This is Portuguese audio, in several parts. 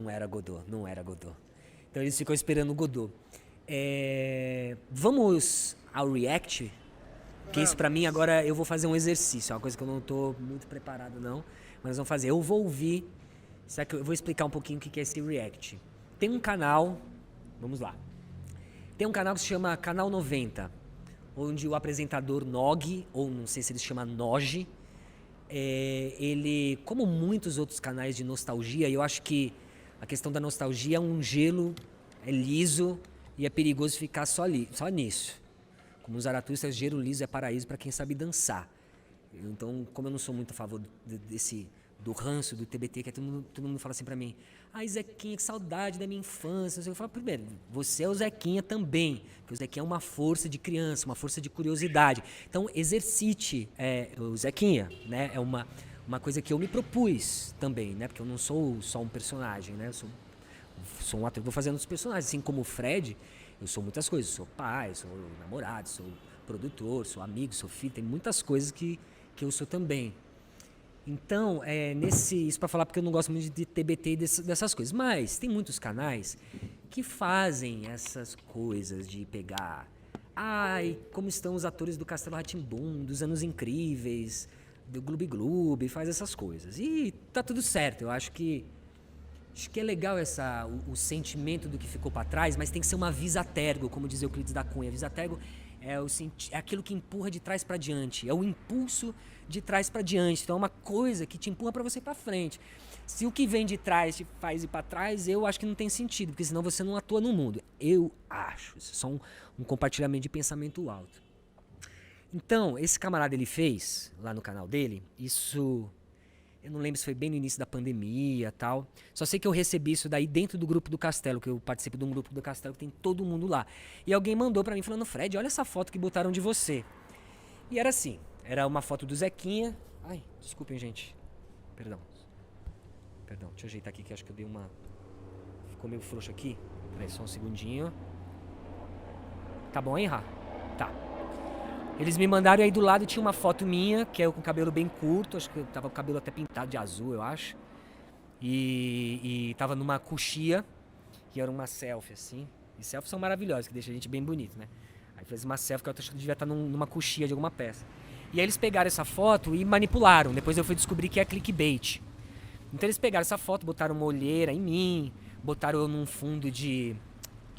Não era Godot, não era Godot. Então eles ficam esperando o Godot. Vamos ao React? Que isso pra mim agora eu vou fazer um exercício, é uma coisa que eu não tô muito preparado não, mas vamos fazer. Eu vou ouvir, eu vou explicar um pouquinho o que é esse React. Tem um canal, vamos lá. Tem um canal que se chama Canal 90, onde o apresentador Nog, ou não sei se ele se chama Noge, ele, como muitos outros canais de nostalgia, eu acho que a questão da nostalgia é um gelo, é liso e é perigoso ficar só nisso. Como o Zaratustra, gelo liso é paraíso para quem sabe dançar. Então, como eu não sou muito a favor do ranço, do TBT, que todo mundo fala assim pra mim, ai Zequinha, que saudade da minha infância. Eu falo, primeiro, você é o Zequinha também, porque o Zequinha é uma força de criança, uma força de curiosidade. Então, exercite o Zequinha, né? É uma coisa que eu me propus também, né? Porque eu não sou só um personagem, né? Eu sou um ator que vou fazendo os personagens, assim como o Fred, eu sou muitas coisas, sou pai, sou namorado, sou produtor, sou amigo, sou filho, tem muitas coisas que eu sou também. Então, isso para falar porque eu não gosto muito de TBT e dessas coisas, mas tem muitos canais que fazem essas coisas de pegar, ai, como estão os atores do Castelo Rá-Tim-Bum, dos Anos Incríveis, do Gloob Gloob, faz essas coisas. E tá tudo certo, eu acho que é legal o sentimento do que ficou para trás, mas tem que ser uma visa tergo, como dizia Euclides da Cunha. Visa tergo é aquilo que empurra de trás para diante, é o impulso de trás para diante. Então é uma coisa que te empurra para você para frente. Se o que vem de trás te faz ir para trás, eu acho que não tem sentido, porque senão você não atua no mundo. Eu acho. Isso é só um compartilhamento de pensamento alto. Então, esse camarada ele fez lá no canal dele, isso eu não lembro se foi bem no início da pandemia e tal. Só sei que eu recebi isso daí dentro do grupo do Castelo, que eu participo de um grupo do Castelo que tem todo mundo lá. E alguém mandou pra mim falando, Fred, olha essa foto que botaram de você. E era assim, era uma foto do Zequinha. Ai, desculpem, gente. Perdão, deixa eu ajeitar aqui que acho que eu dei uma... Ficou meio frouxo aqui. Peraí, só um segundinho. Tá bom, hein, Rá? Tá. Eles me mandaram e aí do lado tinha uma foto minha, que é eu com o cabelo bem curto, acho que eu tava com o cabelo até pintado de azul, eu acho. E tava numa coxia, que era uma selfie, assim. E selfies são maravilhosas, que deixa a gente bem bonito, né? Aí fez uma selfie que eu acho que devia estar numa coxia de alguma peça. E aí eles pegaram essa foto e manipularam. Depois eu fui descobrir que é clickbait. Então eles pegaram essa foto, botaram uma olheira em mim, botaram eu num fundo de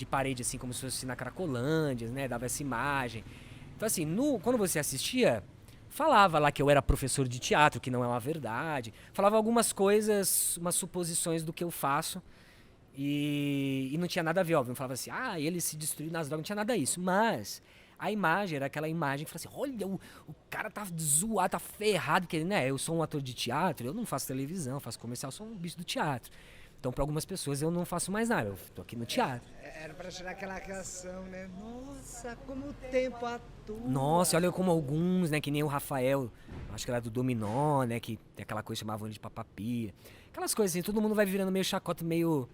parede, assim, como se fosse na Cracolândia, né? Dava essa imagem. Então, assim, quando você assistia, falava lá que eu era professor de teatro, que não é uma verdade. Falava algumas coisas, umas suposições do que eu faço. E não tinha nada a ver, óbvio. Não falava assim, ele se destruiu nas drogas, não tinha nada disso. Mas a imagem era aquela imagem que falava assim, olha, o cara tá zoado, tá ferrado. Porque, né, eu sou um ator de teatro, eu não faço televisão, faço comercial, eu sou um bicho do teatro. Então, para algumas pessoas, eu não faço mais nada, eu tô aqui no teatro. Era pra tirar aquela reação, né? Nossa, como o tempo atua. Nossa, olha como alguns, né, que nem o Rafael, acho que era do Dominó, né, que tem aquela coisa que chamavam ele de papapia. Aquelas coisas assim, todo mundo vai virando meio chacota, meio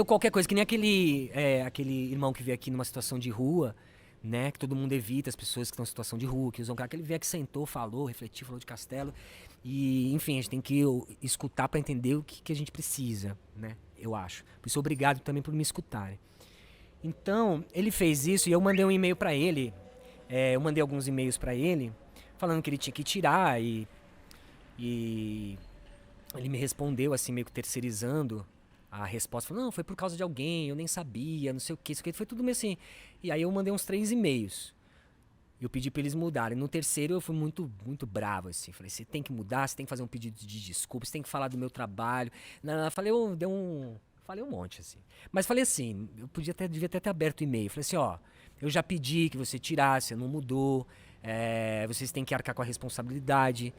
qualquer coisa, que nem aquele irmão que veio aqui numa situação de rua, né, que todo mundo evita, as pessoas que estão em situação de rua, que usam cara, que ele veio aqui, sentou, falou, refletiu, falou de Castelo. E, enfim, a gente tem que escutar pra entender o que a gente precisa, né, eu acho. Por isso, obrigado também por me escutarem. Então, ele fez isso e eu mandei um e-mail pra ele. Eu mandei alguns e-mails pra ele, falando que ele tinha que tirar e ele me respondeu assim, meio que terceirizando a resposta. Falou, não, foi por causa de alguém, eu nem sabia, não sei o que, isso aqui. Foi tudo meio assim. E aí eu mandei uns 3 e-mails. Eu pedi pra eles mudarem. No terceiro eu fui muito, muito bravo, assim. Falei, você tem que mudar, você tem que fazer um pedido de desculpa, você tem que falar do meu trabalho. Não, falei, falei um monte, assim. Mas falei assim, eu devia até ter aberto o e-mail. Falei assim, ó, eu já pedi que você tirasse, você não mudou. Vocês têm que arcar com a responsabilidade,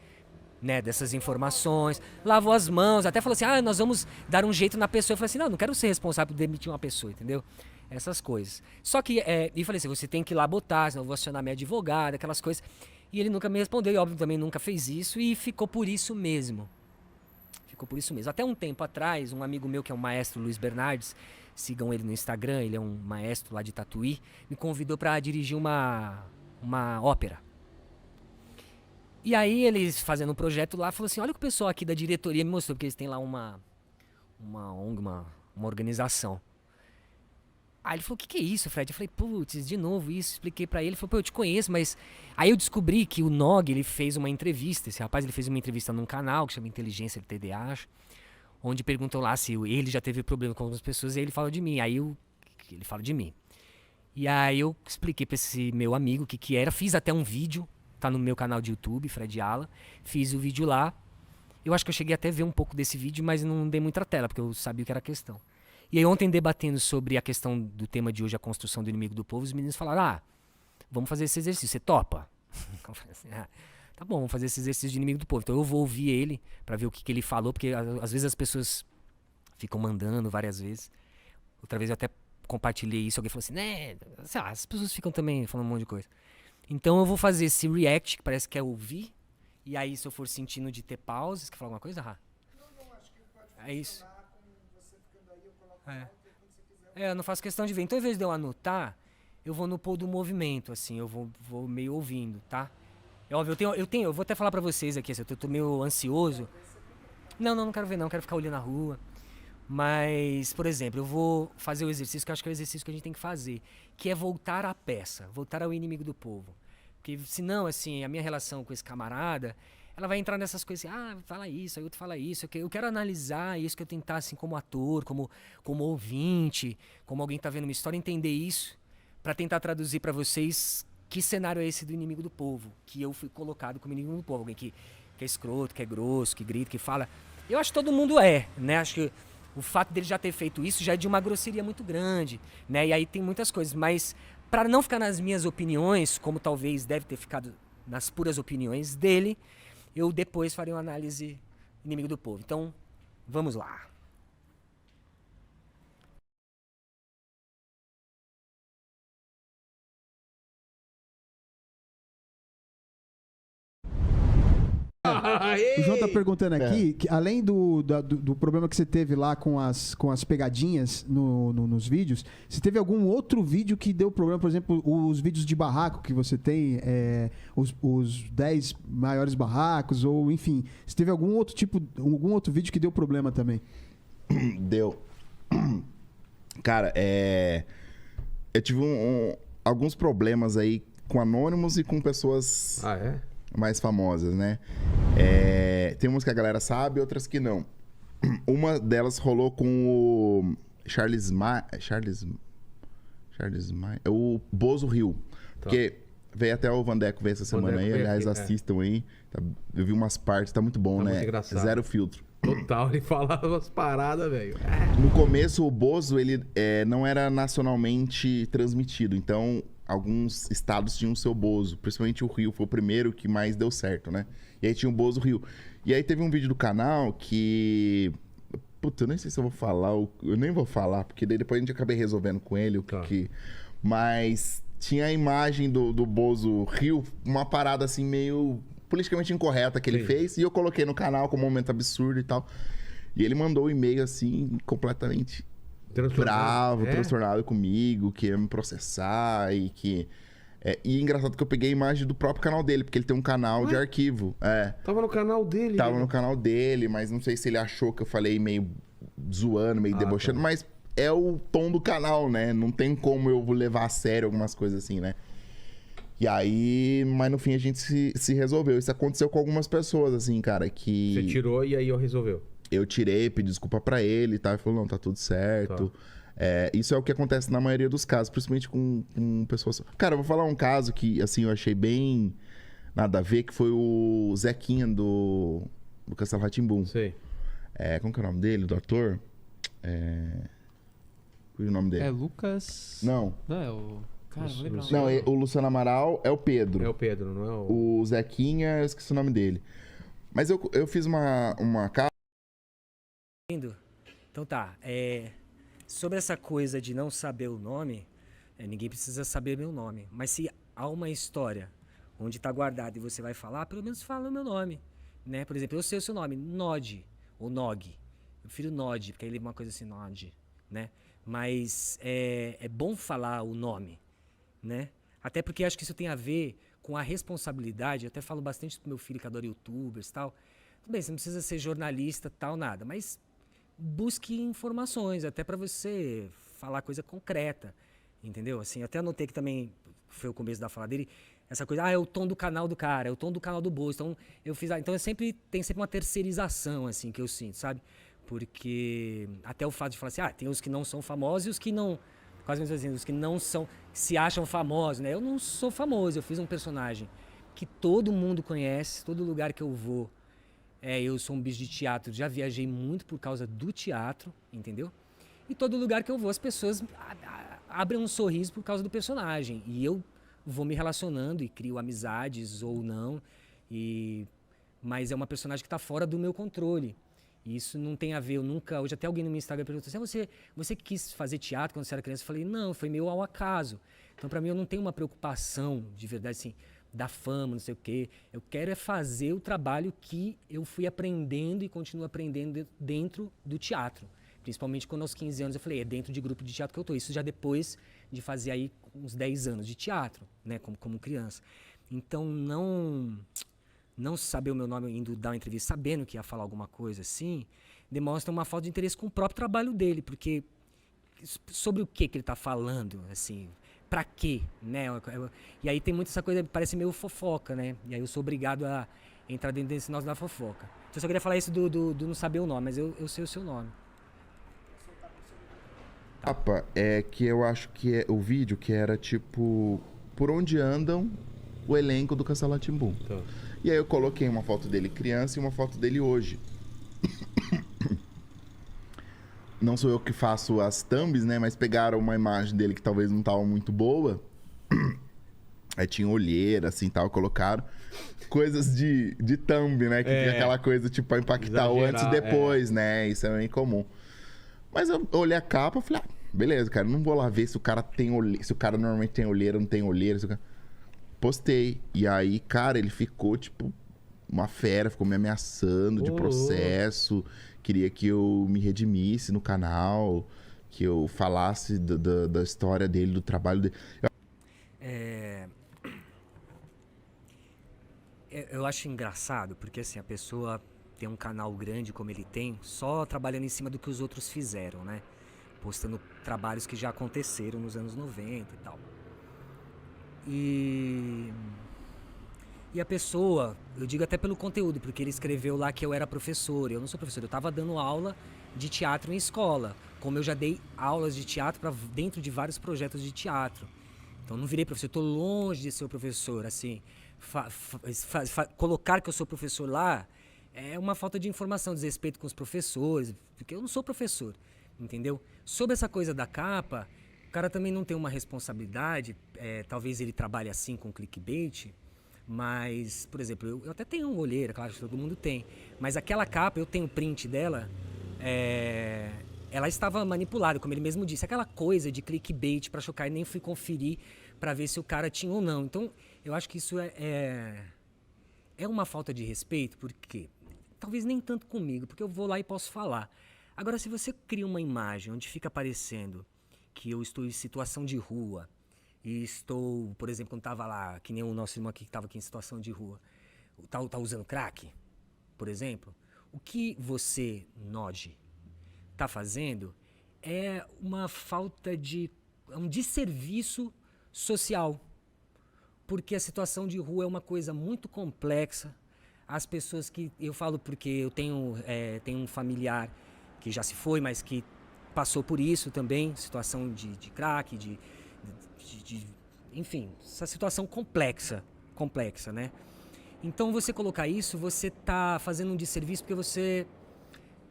né, dessas informações. Lavou as mãos, até falou assim, nós vamos dar um jeito na pessoa. Eu falei assim, não quero ser responsável por demitir uma pessoa, entendeu? Essas coisas. Só que, e falei assim, você tem que ir lá botar, senão eu vou acionar minha advogada, aquelas coisas. E ele nunca me respondeu, e óbvio também nunca fez isso, e ficou por isso mesmo. Até um tempo atrás, um amigo meu que é um maestro, Luiz Bernardes, sigam ele no Instagram, ele é um maestro lá de Tatuí, me convidou pra dirigir uma ópera. E aí eles fazendo um projeto lá, falou assim, olha o que o pessoal aqui da diretoria me mostrou, porque eles têm lá uma ONG, uma organização. Aí ele falou, o que é isso, Fred? Eu falei, putz, de novo isso. Expliquei pra ele, ele falou, pô, eu te conheço, mas... Aí eu descobri que o Nog, ele fez uma entrevista, esse rapaz, ele fez uma entrevista num canal que chama Inteligência TDA, onde perguntam lá se ele já teve problema com algumas pessoas, e aí ele fala de mim. Ele fala de mim. E aí eu expliquei pra esse meu amigo o que era, fiz até um vídeo, tá no meu canal de YouTube, Fred Ala, fiz o vídeo lá. Eu acho que eu cheguei até a ver um pouco desse vídeo, mas não dei muita tela, porque eu sabia o que era a questão. E aí ontem, debatendo sobre a questão do tema de hoje, a construção do inimigo do povo, os meninos falaram, vamos fazer esse exercício, você topa? Eu falei assim, tá bom, vamos fazer esse exercício de inimigo do povo. Então eu vou ouvir ele pra ver o que ele falou, porque às vezes as pessoas ficam mandando várias vezes. Outra vez eu até compartilhei isso, alguém falou assim, né, sei lá, as pessoas ficam também falando um monte de coisa. Então eu vou fazer esse react, que parece que é ouvir, e aí se eu for sentindo de ter pausas, quer falar alguma coisa, Rá? Não, acho que pode É isso. com você ficando aí, eu coloco É. quando você quiser. Eu não faço questão de ver. Então, ao invés de eu anotar, eu vou no pôr do movimento, assim, eu vou meio ouvindo, tá? É óbvio, eu vou até falar pra vocês aqui, assim, eu tô meio ansioso. Não quero ver não, quero ficar olhando a rua. Mas, por exemplo, eu vou fazer o exercício, que eu acho que é o exercício que a gente tem que fazer, que é voltar à peça, voltar ao inimigo do povo. Porque senão, assim, a minha relação com esse camarada, ela vai entrar nessas coisas assim, fala isso, aí outro fala isso. Eu quero analisar isso, que eu tentar, assim, como ator, como ouvinte, como alguém tá vendo uma história, entender isso, pra tentar traduzir pra vocês que cenário é esse do inimigo do povo, que eu fui colocado como inimigo do povo. Alguém que é escroto, que é grosso, que grita, que fala. Eu acho que todo mundo né? Acho que o fato dele já ter feito isso já é de uma grosseria muito grande, né? E aí tem muitas coisas, mas para não ficar nas minhas opiniões, como talvez deve ter ficado nas puras opiniões dele, eu depois farei uma análise inimigo do povo. Então, vamos lá. O João tá perguntando aqui, que além do problema que você teve lá com as pegadinhas nos vídeos, você teve algum outro vídeo que deu problema? Por exemplo, os vídeos de barraco que você tem, os 10 maiores barracos, ou enfim, você teve algum outro vídeo que deu problema também? Deu. Cara, eu tive alguns problemas aí com anônimos e com pessoas mais famosas, né? Tem umas que a galera sabe, outras que não. Uma delas rolou com o Charles Maia, o Bozo Rio. Tá. Porque veio até o Vandeco ver essa semana aí, aliás, assistam aí. Eu vi umas partes, tá muito bom, né? Muito engraçado. Zero filtro. Total, ele falava umas paradas, velho. No começo, o Bozo, ele não era nacionalmente transmitido. Então, alguns estados tinham o seu Bozo. Principalmente o Rio foi o primeiro que mais deu certo, né? E aí tinha o Bozo Rio. E aí teve um vídeo do canal que... Puta, eu nem sei se eu vou falar. Eu nem vou falar, porque daí depois a gente acabei resolvendo com ele o que... Mas tinha a imagem do Bozo Rio, uma parada assim meio... politicamente incorreta que ele fez, e eu coloquei no canal como um momento absurdo e tal. E ele mandou um e-mail assim, completamente bravo, transtornado comigo, que ia me processar e que... E engraçado que eu peguei a imagem do próprio canal dele, porque ele tem um canal de arquivo. Tava no canal dele. Tava no canal dele, mas não sei se ele achou que eu falei meio zoando, meio debochando, mas é o tom do canal, né? Não tem como eu levar a sério algumas coisas assim, né? E aí, mas no fim a gente se resolveu. Isso aconteceu com algumas pessoas, assim, cara, que... Você tirou e aí eu resolveu? Eu tirei, pedi desculpa pra ele e tal. Ele falou, não, tá tudo certo. Isso é o que acontece na maioria dos casos, principalmente com pessoas... Cara, eu vou falar um caso que, assim, eu achei bem nada a ver, que foi o Zequinha do Castelo Rá-Tim-Bum. Sei. Como que é o nome dele, do ator? Qual é o nome dele? É Lucas... Não. Não, é o... Cara, não vou lembrar. Não, o Luciano Amaral é o Pedro. É o Pedro, não é o... O Zequinha, eu esqueci o nome dele. Mas eu fiz uma Então tá, sobre essa coisa de não saber o nome, ninguém precisa saber meu nome. Mas se há uma história onde tá guardado e você vai falar, pelo menos fala o meu nome, né? Por exemplo, eu sei o seu nome, Nod, ou Nog. Eu prefiro Nod, porque aí é uma coisa assim, Nod, né? Mas é bom falar o nome, né? Até porque acho que isso tem a ver com a responsabilidade. Eu até falo bastante pro meu filho que adora youtubers e tal. Tudo bem, você não precisa ser jornalista, tal, nada. Mas busque informações, até para você falar coisa concreta, entendeu? Assim, eu até anotei que também foi o começo da fala dele, essa coisa, é o tom do canal do cara, é o tom do canal do Bozo. Então, então tem sempre uma terceirização, assim, que eu sinto, sabe? Porque até o fato de falar assim, tem os que não são famosos e os que não, quase mesmo assim, os que não são, se acham famosos, né? Eu não sou famoso, eu fiz um personagem que todo mundo conhece, todo lugar que eu vou, eu sou um bicho de teatro, já viajei muito por causa do teatro, entendeu? E todo lugar que eu vou, as pessoas abrem um sorriso por causa do personagem. E eu vou me relacionando e crio amizades ou não. Mas é uma personagem que está fora do meu controle. E isso não tem a ver, eu nunca... Hoje até alguém no meu Instagram perguntou assim, você quis fazer teatro quando você era criança? Eu falei, não, foi meio ao acaso. Então, para mim, eu não tenho uma preocupação, de verdade, assim, da fama, não sei o quê. Eu quero é fazer o trabalho que eu fui aprendendo e continuo aprendendo dentro do teatro. Principalmente quando aos 15 anos eu falei, é dentro de grupo de teatro que eu tô. Isso já depois de fazer aí uns 10 anos de teatro, né, como criança. Então, não saber o meu nome indo dar uma entrevista sabendo que ia falar alguma coisa assim, demonstra uma falta de interesse com o próprio trabalho dele, porque sobre o que ele está falando, assim, para quê, né? E aí tem muito essa coisa, parece meio fofoca, né? E aí eu sou obrigado a entrar dentro desse nosso da fofoca. Então, eu só queria falar isso do não saber o nome, mas eu sei o seu nome. É que eu acho que é o vídeo que era tipo por onde andam o elenco do Castelo Rá-Tim-Bum. Tá. E aí eu coloquei uma foto dele criança e uma foto dele hoje. Não sou eu que faço as thumbs, né? Mas pegaram uma imagem dele que talvez não tava muito boa. Aí tinha olheira, assim, tal, colocaram. Coisas de thumb, né? Que tem aquela coisa, tipo, pra impactar o antes e depois, né? Isso é bem comum. Mas eu olhei a capa e falei, beleza, cara, não vou lá ver se o cara tem olheira, se o cara normalmente tem olheira, não tem olheira. Se o cara... Postei. E aí, cara, ele ficou, tipo, uma fera, ficou me ameaçando de processo. Queria que eu me redimisse no canal, que eu falasse da história dele, do trabalho dele. Eu acho engraçado, porque assim, a pessoa tem um canal grande como ele tem, só trabalhando em cima do que os outros fizeram, né? Postando trabalhos que já aconteceram nos anos 90 e tal. E a pessoa, eu digo até pelo conteúdo, porque ele escreveu lá que eu era professor. Eu não sou professor, eu estava dando aula de teatro em escola. Como eu já dei aulas de teatro dentro de vários projetos de teatro. Então não virei professor, eu estou longe de ser o professor, assim. Colocar que eu sou professor lá é uma falta de informação, desrespeito com os professores, porque eu não sou professor, entendeu? Sobre essa coisa da capa, o cara também não tem uma responsabilidade, talvez ele trabalhe assim com clickbait, mas, por exemplo, eu até tenho uma olheira, claro que todo mundo tem, mas aquela capa, eu tenho print dela, ela estava manipulada, como ele mesmo disse, aquela coisa de clickbait para chocar, e nem fui conferir para ver se o cara tinha ou não. Então, eu acho que isso é uma falta de respeito, porque talvez nem tanto comigo, porque eu vou lá e posso falar. Agora, se você cria uma imagem onde fica aparecendo que eu estou em situação de rua, e estou, por exemplo, quando estava lá, que nem o nosso irmão aqui que estava aqui em situação de rua, tá usando crack, por exemplo, o que você, Nod, está fazendo é uma falta de... é um desserviço social. Porque a situação de rua é uma coisa muito complexa. As pessoas que... eu falo porque eu tenho um familiar que já se foi, mas que passou por isso também, situação de crack, enfim, essa situação complexa, né? Então, você colocar isso, você está fazendo um desserviço porque você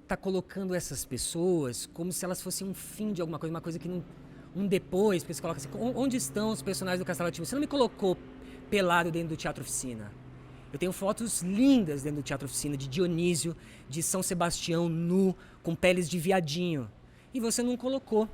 está colocando essas pessoas como se elas fossem um fim de alguma coisa, uma coisa que não... um depois, porque você coloca assim, onde estão os personagens do Castelo Rá-Tim-Bum? Você não me colocou pelado dentro do Teatro Oficina. Eu tenho fotos lindas dentro do Teatro Oficina, de Dionísio, de São Sebastião, nu, com peles de viadinho. E você não colocou,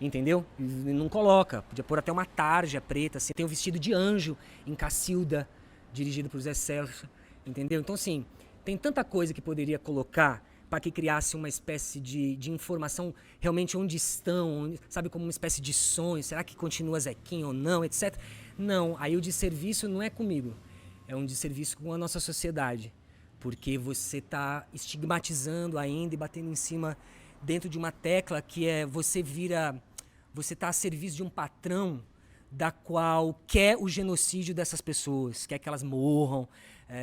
entendeu? E não coloca. Podia pôr até uma tarja preta, assim. Tem um vestido de anjo em Cacilda, dirigido por Zé Celso, entendeu? Então, assim, tem tanta coisa que poderia colocar para que criasse uma espécie de informação realmente onde estão, sabe, como uma espécie de sonho, será que continua Zequinha ou não, etc. Não, aí o desserviço não é comigo, é um desserviço com a nossa sociedade, porque você está estigmatizando ainda e batendo em cima dentro de uma tecla que é você tá a serviço de um patrão da qual quer o genocídio dessas pessoas, quer que elas morram,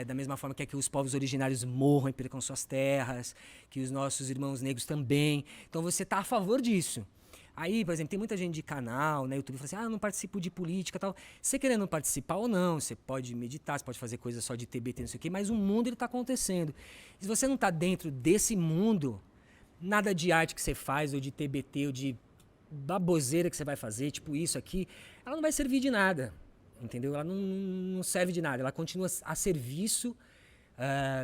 da mesma forma que quer que os povos originários morram e percam suas terras, que os nossos irmãos negros também. Então você está a favor disso. Aí, por exemplo, tem muita gente de canal, né, YouTube, fala assim, eu não participo de política e tal. Você querendo participar ou não, você pode meditar, você pode fazer coisa só de TBT, não sei o quê, mas o mundo está acontecendo. E se você não está dentro desse mundo, nada de arte que você faz, ou de TBT, ou de baboseira que você vai fazer, tipo isso aqui, ela não vai servir de nada, entendeu? Ela não serve de nada, ela continua a serviço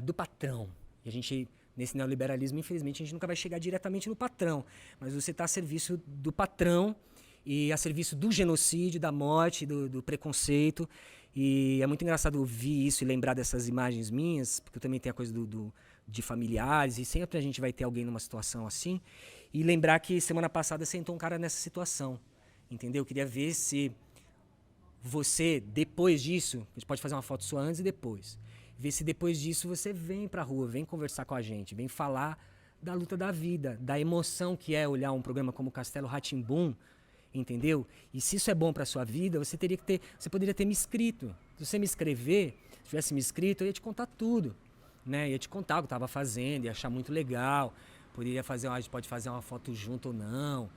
do patrão. E a gente, nesse neoliberalismo, infelizmente, a gente nunca vai chegar diretamente no patrão, mas você está a serviço do patrão e a serviço do genocídio, da morte, do preconceito. E é muito engraçado ouvir isso e lembrar dessas imagens minhas, porque eu também tenho a coisa de familiares, e sempre a gente vai ter alguém numa situação assim. E lembrar que semana passada sentou um cara nessa situação, entendeu? Eu queria ver se você, depois disso, a gente pode fazer uma foto sua antes e depois, ver se depois disso você vem pra rua, vem conversar com a gente, vem falar da luta da vida, da emoção que é olhar um programa como Castelo Rá-Tim-Bum, entendeu? E se isso é bom pra sua vida, você poderia ter me escrito. Se você me escrever, se tivesse me escrito, eu ia te contar tudo, né? Ia te contar o que eu estava fazendo, ia achar muito legal. A gente pode fazer uma foto junto ou não,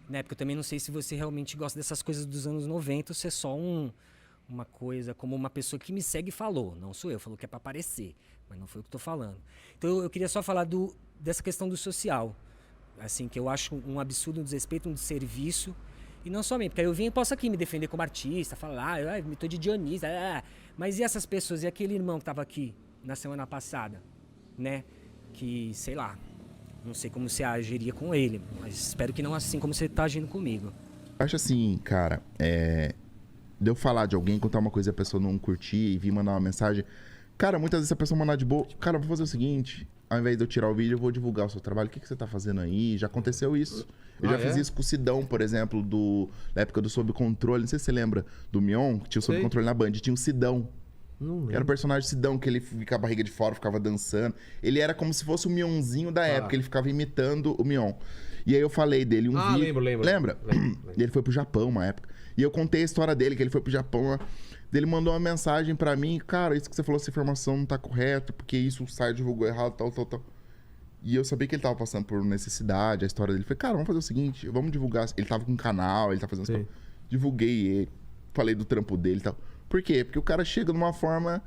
né? Porque eu também não sei se você realmente gosta dessas coisas dos anos 90, ou se é só uma coisa, como uma pessoa que me segue falou. Não sou eu, falou que é para aparecer, mas não foi o que eu tô falando. Então eu queria só falar dessa questão do social, assim, que eu acho um absurdo, um desrespeito, um desserviço. E não somente, porque aí eu posso aqui me defender como artista, falar, eu tô de Dionísio, mas e essas pessoas, e aquele irmão que tava aqui na semana passada, né? Que, sei lá, não sei como você agiria com ele, mas espero que não assim como você tá agindo comigo. Acho assim, cara, de eu falar de alguém, contar uma coisa e a pessoa não curtir e vir mandar uma mensagem. Cara, muitas vezes a pessoa mandar de boa, cara, vou fazer o seguinte, ao invés de eu tirar o vídeo, eu vou divulgar o seu trabalho. O que você tá fazendo aí? Já aconteceu isso. Eu já fiz isso com o Sidão, por exemplo, na época do Sob Controle. Não sei se você lembra do Mion, que tinha o Sob Controle na Band. Tinha o Sidão. Era o personagem Sidão, que ele fica com a barriga de fora, ficava dançando. Ele era como se fosse o Mionzinho da época, ele ficava imitando o Mion. E aí eu falei dele um vídeo. Lembro. Lembra? Lembro. E ele foi pro Japão uma época. E eu contei a história dele, que ele foi pro Japão. Ele mandou uma mensagem pra mim, cara, isso que você falou, essa informação não tá correta, porque isso o site divulgou errado, tal. E eu sabia que ele tava passando por necessidade, a história dele. Falei, cara, vamos fazer o seguinte, vamos divulgar. Ele tava com um canal, ele tá fazendo coisas. Divulguei ele, falei do trampo dele e tal. Por quê? Porque o cara chega numa forma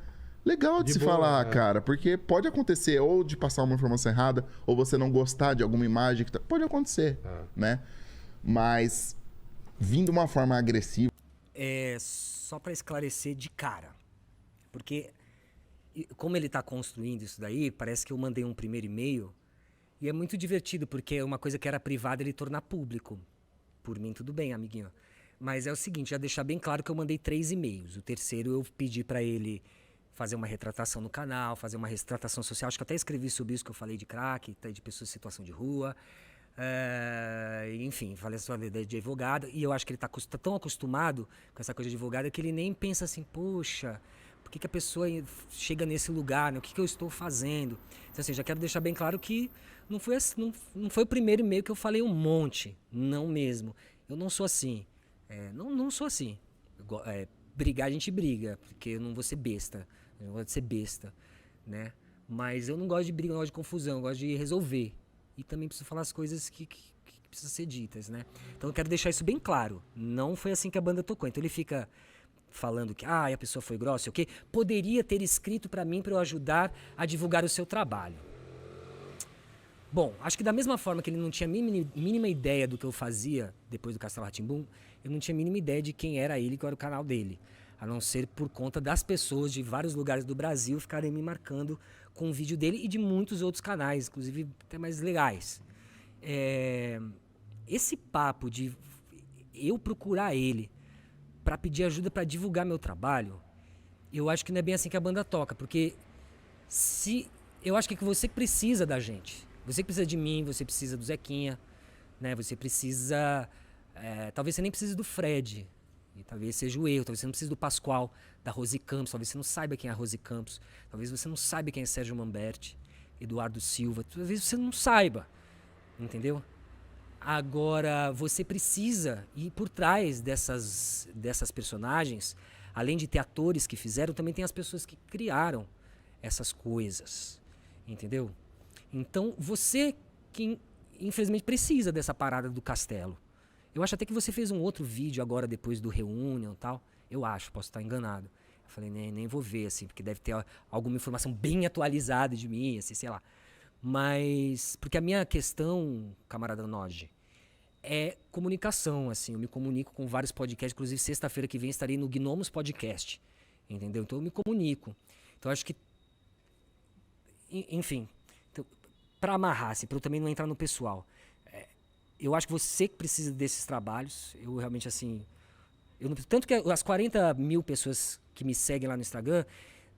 legal de se boa, falar, cara. Porque pode acontecer ou de passar uma informação errada, ou você não gostar de alguma imagem. Pode acontecer, né? Mas vindo de uma forma agressiva. Só para esclarecer de cara. Porque como ele tá construindo isso daí, parece que eu mandei um primeiro e-mail. E é muito divertido, porque uma coisa que era privada ele tornar público. Por mim, tudo bem, amiguinho. Mas é o seguinte, já deixar bem claro que eu mandei 3 e-mails. O terceiro eu pedi para ele fazer uma retratação no canal, fazer uma retratação social. Acho que até escrevi sobre isso que eu falei de crack, de pessoas em situação de rua. Enfim, falei sobre a ideia de advogado. E eu acho que ele tá tão acostumado com essa coisa de advogado que ele nem pensa assim, poxa, por que a pessoa chega nesse lugar, né? O que eu estou fazendo? Então, assim, já quero deixar bem claro que não foi o primeiro e-mail que eu falei um monte. Não mesmo. Eu não sou assim. Não sou assim. Brigar a gente briga, porque eu não vou ser besta. Eu não gosto de ser besta, né? Mas eu não gosto de briga, não gosto de confusão, eu gosto de resolver. E também preciso falar as coisas que precisam ser ditas, né? Então eu quero deixar isso bem claro. Não foi assim que a banda tocou. Então ele fica falando que a pessoa foi grossa, o quê? Poderia ter escrito para mim para eu ajudar a divulgar o seu trabalho. Bom, acho que da mesma forma que ele não tinha mínima ideia do que eu fazia depois do Castelo Rá-Tim-Bum, eu não tinha a mínima ideia de quem era ele, qual era o canal dele. A não ser por conta das pessoas de vários lugares do Brasil ficarem me marcando com o vídeo dele e de muitos outros canais, inclusive até mais legais. Esse papo de eu procurar ele para pedir ajuda para divulgar meu trabalho, eu acho que não é bem assim que a banda toca, porque eu acho que você precisa da gente. Você que precisa de mim, você precisa do Zequinha, né? Você precisa... talvez você nem precise do Fred, e talvez seja o eu, talvez você não precise do Pascoal, da Rose Campos, talvez você não saiba quem é a Rose Campos, talvez você não saiba quem é Sérgio Mamberti, Eduardo Silva, talvez você não saiba. Entendeu? Agora, você precisa ir por trás dessas personagens. Além de ter atores que fizeram, também tem as pessoas que criaram essas coisas. Entendeu? Então, você que infelizmente precisa dessa parada do castelo. Eu acho até que você fez um outro vídeo agora, depois do Reunion e tal. Eu acho, posso estar enganado. Eu falei, nem vou ver, assim, porque deve ter alguma informação bem atualizada de mim, assim, sei lá. Mas, porque a minha questão, camarada Noge, é comunicação, assim. Eu me comunico com vários podcasts, inclusive sexta-feira que vem estarei no Gnomos Podcast, entendeu? Então eu me comunico. Então eu acho que, enfim, então, para amarrar, assim, para eu também não entrar no pessoal, eu acho que você que precisa desses trabalhos. Eu realmente, assim, tanto que as 40 mil pessoas que me seguem lá no Instagram,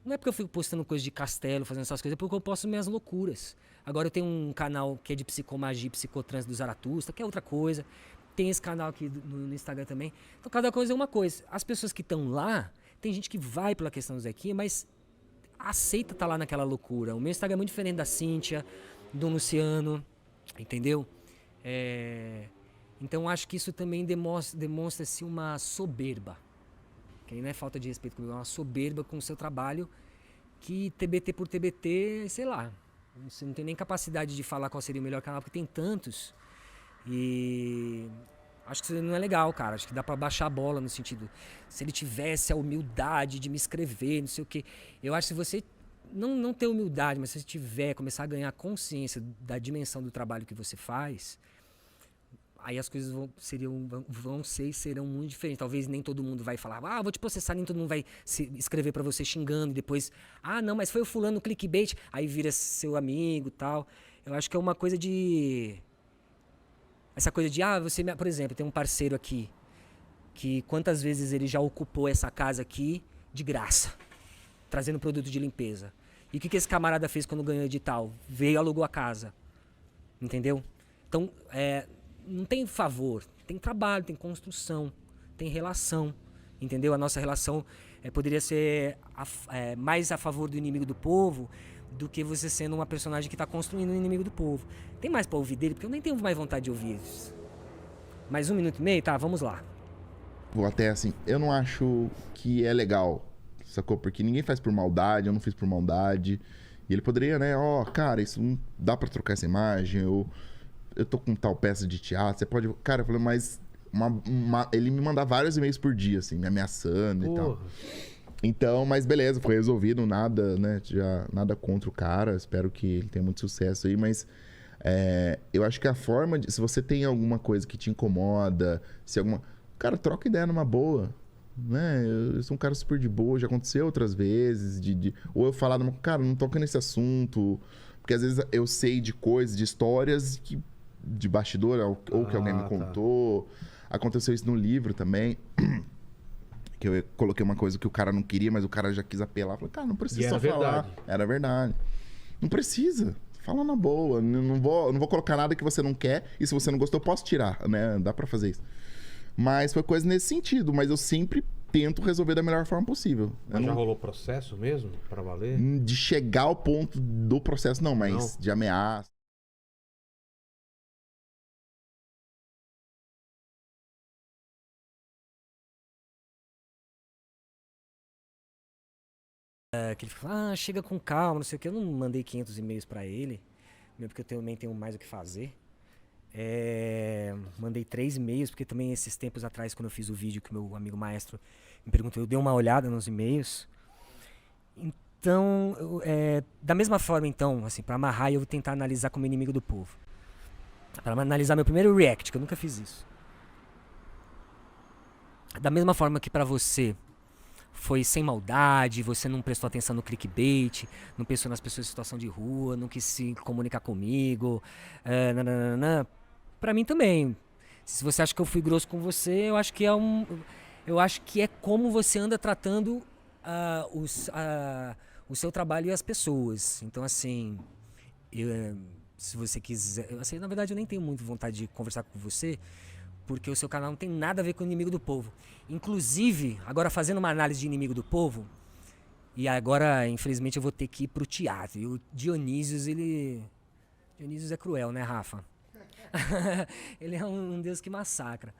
não é porque eu fico postando coisa de castelo, fazendo essas coisas, é porque eu posto minhas loucuras. Agora eu tenho um canal que é de psicomagia, psicotrans do Zaratustra, que é outra coisa. Tem esse canal aqui no Instagram também. Então cada coisa é uma coisa. As pessoas que estão lá, tem gente que vai pela questão do Zequinha, mas aceita estar lá naquela loucura. O meu Instagram é muito diferente da Cíntia, do Luciano, entendeu? Então acho que isso também demonstra-se uma soberba. Que aí não é falta de respeito comigo, é uma soberba com o seu trabalho, que TBT por TBT, sei lá, você não tem nem capacidade de falar qual seria o melhor canal, porque tem tantos. E acho que isso não é legal, cara. Acho que dá pra baixar a bola no sentido, se ele tivesse a humildade de me escrever, não sei o quê. Eu acho que se você não ter humildade, mas se você tiver, começar a ganhar consciência da dimensão do trabalho que você faz, aí as coisas serão muito diferentes. Talvez nem todo mundo vai falar, vou te processar, nem todo mundo vai escrever pra você xingando, e depois, não, mas foi o fulano clickbait, aí vira seu amigo e tal. Eu acho que é uma coisa de... Essa coisa de, por exemplo, tem um parceiro aqui, que quantas vezes ele já ocupou essa casa aqui de graça, trazendo produto de limpeza. E o que esse camarada fez quando ganhou o edital? Veio e alugou a casa. Entendeu? Então, não tem favor, tem trabalho, tem construção, tem relação, entendeu? A nossa relação poderia ser mais a favor do inimigo do povo do que você sendo uma personagem que está construindo o inimigo do povo. Tem mais para ouvir dele? Porque eu nem tenho mais vontade de ouvir isso. Mais 1 minuto e meio? Tá, vamos lá. Vou até assim, eu não acho que é legal, sacou? Porque ninguém faz por maldade, eu não fiz por maldade. E ele poderia, né? Cara, isso não dá pra trocar essa imagem, eu tô com tal peça de teatro, você pode... Cara, eu falei, mas... ele me manda vários e-mails por dia, assim, me ameaçando e tal. Então, mas beleza, foi resolvido, nada, né? Nada contra o cara, espero que ele tenha muito sucesso aí, mas... eu acho que a forma de... Se você tem alguma coisa que te incomoda, se alguma... Cara, troca ideia numa boa, né? Eu sou um cara super de boa, já aconteceu outras vezes, ou eu falar, cara, não toca nesse assunto, porque às vezes eu sei de coisas, de histórias de bastidor, ou que alguém me contou. Aconteceu isso no livro também, que eu coloquei uma coisa que o cara não queria, mas o cara já quis apelar. Falei, cara, não precisa só falar. Era verdade. Não precisa. Fala na boa. Não vou colocar nada que você não quer, e se você não gostou, eu posso tirar, né? Dá pra fazer isso. Mas foi coisa nesse sentido, mas eu sempre tento resolver da melhor forma possível. Mas já rolou processo mesmo, pra valer? De chegar ao ponto do processo, não, mas de ameaça. Que ele fala, chega com calma, não sei o que. Eu não mandei 500 e-mails pra ele, mesmo porque eu também tenho mais o que fazer. Mandei 3 e-mails, porque também esses tempos atrás, quando eu fiz o vídeo que o meu amigo maestro me perguntou, eu dei uma olhada nos e-mails. Então, da mesma forma, então, assim, pra amarrar, eu vou tentar analisar como inimigo do povo. Pra analisar meu primeiro react, que eu nunca fiz isso. Da mesma forma que pra você foi sem maldade, você não prestou atenção no clickbait, não pensou nas pessoas em situação de rua, não quis se comunicar comigo, pra mim também. Se você acha que eu fui grosso com você, eu acho que é como você anda tratando o seu trabalho e as pessoas. Então, assim, se você quiser... Assim, na verdade, eu nem tenho muito vontade de conversar com você, porque o seu canal não tem nada a ver com o inimigo do povo. Inclusive, agora fazendo uma análise de inimigo do povo, e agora, infelizmente, eu vou ter que ir pro teatro. E o Dionísios, Dionísios é cruel, né, Rafa? Ele é um Deus que massacra.